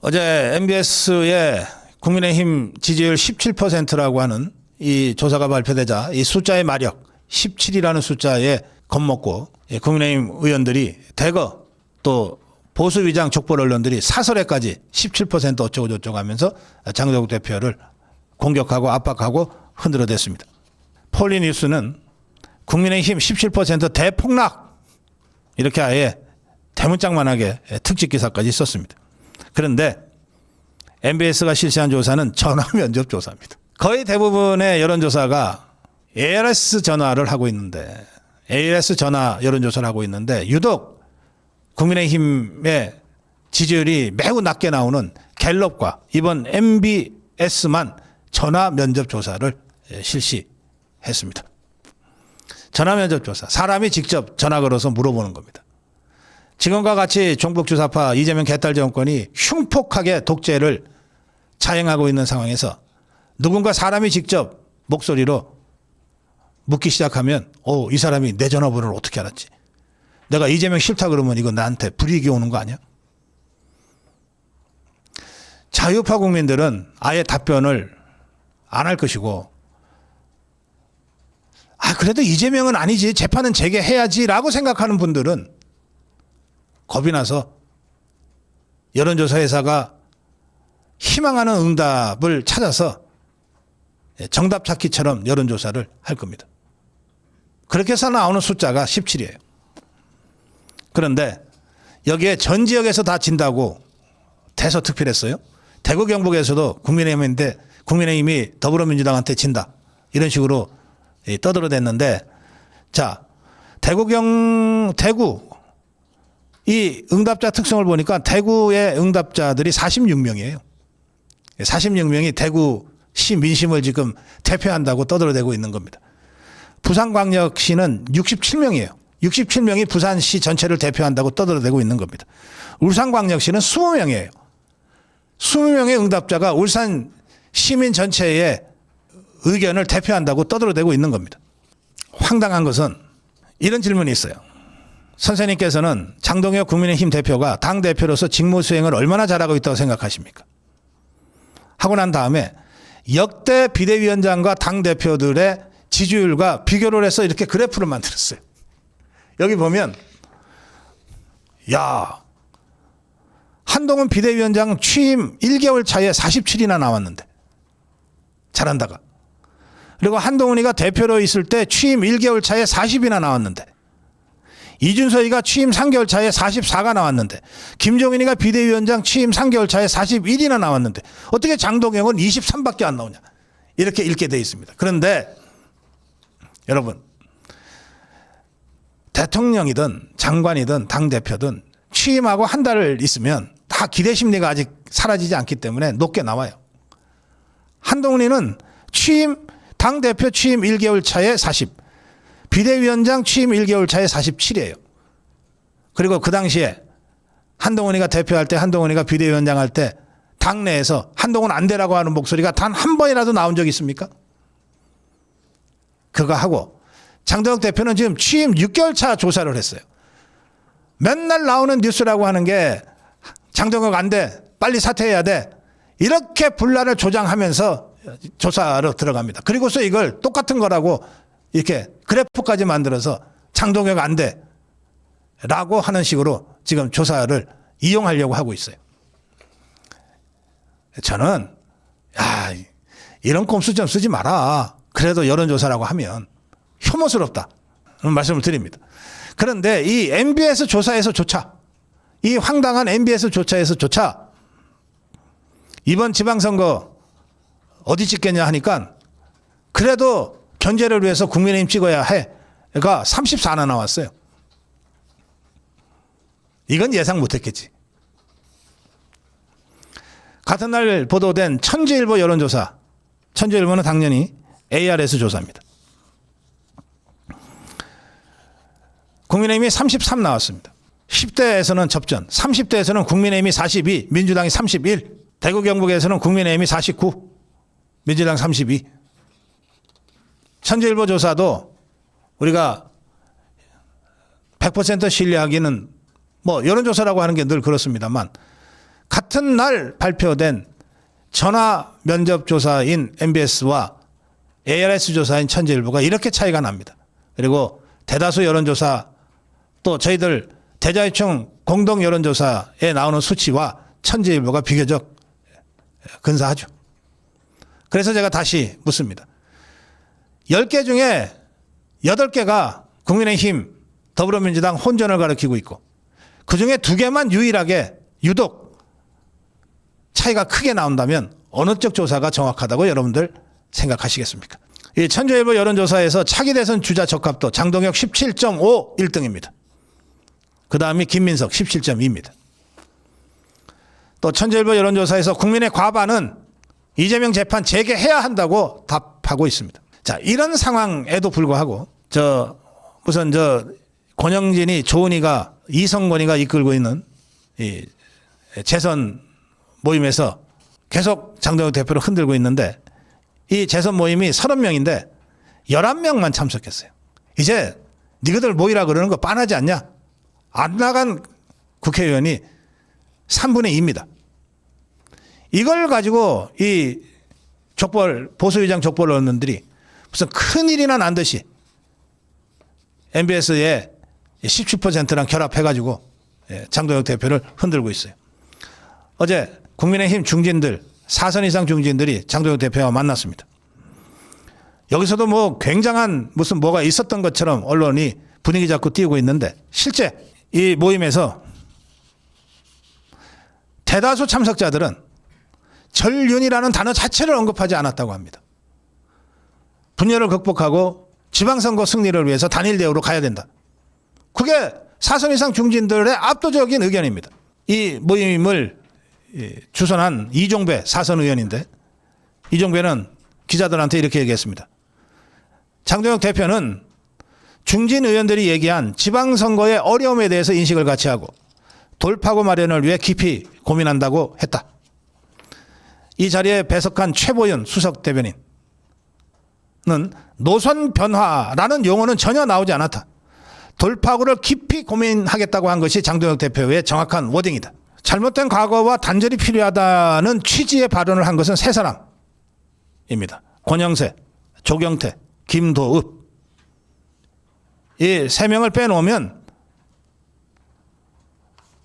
어제 MBS의 국민의힘 지지율 17%라고 하는 이 조사가 발표되자 이 숫자의 마력 17이라는 숫자에 겁먹고 국민의힘 의원들이 대거 또 보수 위장 족벌 언론들이 사설에까지 17% 어쩌고 저쩌고 하면서 장동혁 대표를 공격하고 압박하고 흔들어댔습니다. 폴리뉴스는 국민의힘 17% 대폭락 이렇게 아예 대문짝만하게 특집 기사까지 썼습니다. 그런데 MBS가 실시한 조사는 전화 면접 조사입니다. 거의 대부분의 여론조사가 ARS 전화를 하고 있는데 ARS 전화 여론조사를 하고 있는데 유독 국민의힘의 지지율이 매우 낮게 나오는 갤럽과 이번 MBS만 전화 면접 조사를 실시했습니다. 전화 면접 조사. 사람이 직접 전화 걸어서 물어보는 겁니다. 지금과 같이 종북주사파 이재명 개딸 정권이 흉폭하게 독재를 자행하고 있는 상황에서 누군가 사람이 직접 목소리로 묻기 시작하면 이 사람이 내 전화번호를 어떻게 알았지? 내가 이재명 싫다 그러면 이거 나한테 불이익이 오는 거 아니야? 자유파 국민들은 아예 답변을 안 할 것이고 그래도 이재명은 아니지 재판은 재개해야지라고 생각하는 분들은 겁이 나서 여론조사 회사가 희망하는 응답을 찾아서 정답 찾기처럼 여론조사를 할 겁니다. 그렇게 해서 나오는 숫자가 17이에요. 그런데 여기에 전 지역에서 다 진다고 대서특필했어요. 대구 경북에서도 국민의힘이 더불어민주당한테 진다. 이런 식으로 떠들어댔는데 자 대구 이 응답자 특성을 보니까 대구의 응답자들이 46명이에요. 46명이 대구시 민심을 지금 대표한다고 떠들어대고 있는 겁니다. 부산광역시는 67명이에요. 67명이 부산시 전체를 대표한다고 떠들어대고 있는 겁니다. 울산광역시는 20명이에요. 20명의 응답자가 울산 시민 전체의 의견을 대표한다고 떠들어대고 있는 겁니다. 황당한 것은 이런 질문이 있어요. 선생님께서는 장동혁 국민의힘 대표가 당대표로서 직무 수행을 얼마나 잘하고 있다고 생각하십니까? 하고 난 다음에 역대 비대위원장과 당대표들의 지지율과 비교를 해서 이렇게 그래프를 만들었어요. 여기 보면 한동훈 비대위원장 취임 1개월 차에 47이나 나왔는데 잘한다가 그리고 한동훈이가 대표로 있을 때 취임 1개월 차에 40이나 나왔는데 이준석이가 취임 3개월 차에 44가 나왔는데 김종인이가 비대위원장 취임 3개월 차에 41이나 나왔는데 어떻게 장동혁은 23밖에 안 나오냐 이렇게 읽게 돼 있습니다. 그런데 여러분 대통령이든 장관이든 당대표든 취임하고 한 달 있으면 다 기대 심리가 아직 사라지지 않기 때문에 높게 나와요. 한동훈이는 당대표 취임 1개월 차에 40, 비대위원장 취임 1개월 차에 47이에요. 그리고 그 당시에 한동훈이가 대표할 때 한동훈이가 비대위원장 할 때 당내에서 한동훈 안 되라고 하는 목소리가 단 한 번이라도 나온 적이 있습니까? 그거 하고 장동혁 대표는 지금 취임 6개월 차 조사를 했어요. 맨날 나오는 뉴스라고 하는 게 장동혁 안 돼. 빨리 사퇴해야 돼. 이렇게 분란을 조장하면서 조사로 들어갑니다. 그리고서 이걸 똑같은 거라고 이렇게 그래프까지 만들어서 장동혁 안 돼. 라고 하는 식으로 지금 조사를 이용하려고 하고 있어요. 저는 이런 꼼수 좀 쓰지 마라. 그래도 여론조사라고 하면 혐오스럽다. 말씀을 드립니다. 그런데 이 MBS 조사에서조차 이 황당한 MBS 조사에서조차 이번 지방선거 어디 찍겠냐 하니까 그래도 견제를 위해서 국민의힘 찍어야 해가 34나 나왔어요. 이건 예상 못했겠지. 같은 날 보도된 천지일보 여론조사. 천지일보는 당연히 ARS 조사입니다. 국민의힘이 33 나왔습니다. 10대에서는 접전, 30대에서는 국민의힘이 42, 민주당이 31, 대구 경북에서는 국민의힘이 49, 민주당 32. 천지일보 조사도 우리가 100% 신뢰하기는 뭐 여론조사라고 하는 게 늘 그렇습니다만 같은 날 발표된 전화 면접 조사인 MBS와 ARS 조사인 천재일보가 이렇게 차이가 납니다. 그리고 대다수 여론조사 또 저희들 대자유총 공동 여론조사에 나오는 수치와 천재일보가 비교적 근사하죠. 그래서 제가 다시 묻습니다. 10개 중에 8개가 국민의힘, 더불어민주당 혼전을 가리키고 있고 그중에 2개만 유일하게 유독 차이가 크게 나온다면 어느 쪽 조사가 정확하다고 여러분들 생각하시겠습니까? 이 천재일보 여론조사에서 차기 대선 주자 적합도 장동혁 17.5 1등입니다. 그 다음이 김민석 17.2입니다. 또 천재일보 여론조사에서 국민의 과반은 이재명 재판 재개해야 한다고 답하고 있습니다. 자, 이런 상황에도 불구하고 우선 권영진이 조은희가 이성권이가 이끌고 있는 이 재선 모임에서 계속 장동혁 대표를 흔들고 있는데 이 재선 모임이 30명인데 11명만 참석했어요. 이제 니희들 모이라 그러는 거 빤하지 않냐? 안 나간 국회의원이 3분의 2입니다. 이걸 가지고 이 보수위장 족벌 언론들이 무슨 큰일이나 난 듯이 MBS의 17%랑 결합해가지고 장동혁 대표를 흔들고 있어요. 어제 국민의힘 중진들 4선 이상 중진들이 장동혁 대표와 만났습니다. 여기서도 뭐 굉장한 무슨 뭐가 있었던 것처럼 언론이 분위기 잡고 띄우고 있는데 실제 이 모임에서 대다수 참석자들은 전륜이라는 단어 자체를 언급하지 않았다고 합니다. 분열을 극복하고 지방선거 승리를 위해서 단일 대우로 가야 된다. 그게 4선 이상 중진들의 압도적인 의견입니다. 이 모임을 주선한 이종배 4선 의원인데 이종배는 기자들한테 이렇게 얘기했습니다. 장동혁 대표는 중진 의원들이 얘기한 지방선거의 어려움에 대해서 인식을 같이 하고 돌파구 마련을 위해 깊이 고민한다고 했다. 이 자리에 배석한 최보윤 수석 대변인은 노선 변화라는 용어는 전혀 나오지 않았다. 돌파구를 깊이 고민하겠다고 한 것이 장동혁 대표의 정확한 워딩이다. 잘못된 과거와 단절이 필요하다는 취지의 발언을 한 것은 세 사람입니다. 권영세, 조경태, 김도읍. 이 세 명을 빼놓으면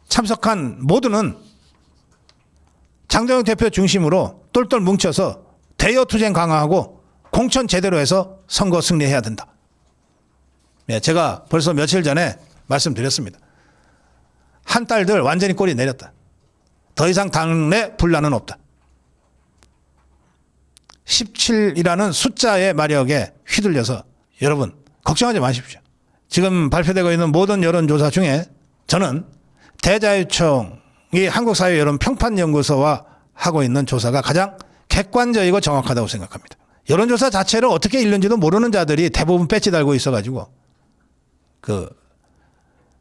참석한 모두는 장동혁 대표 중심으로 똘똘 뭉쳐서 대여 투쟁 강화하고 공천 제대로 해서 선거 승리해야 된다. 제가 벌써 며칠 전에 말씀드렸습니다. 한 딸들 완전히 꼬리 내렸다. 더 이상 당내 분란은 없다. 17이라는 숫자의 마력에 휘둘려서 여러분 걱정하지 마십시오. 지금 발표되고 있는 모든 여론조사 중에 저는 대자유총이 한국사회 여론평판연구소와 하고 있는 조사가 가장 객관적이고 정확하다고 생각합니다. 여론조사 자체를 어떻게 읽는지도 모르는 자들이 대부분 배지 달고 있어가지고 그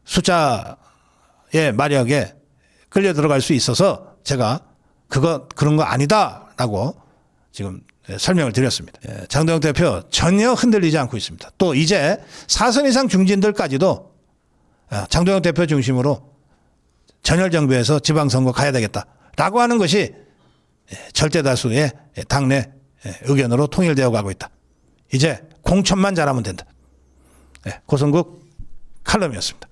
숫자의 마력에 끌려 들어갈 수 있어서 제가 그런 거 아니다라고 지금 설명을 드렸습니다. 장동혁 대표 전혀 흔들리지 않고 있습니다. 또 이제 4선 이상 중진들까지도 장동혁 대표 중심으로 전열정부에서 지방선거 가야 되겠다라고 하는 것이 절대 다수의 당내 의견으로 통일되어 가고 있다. 이제 공천만 잘하면 된다. 고성국 칼럼이었습니다.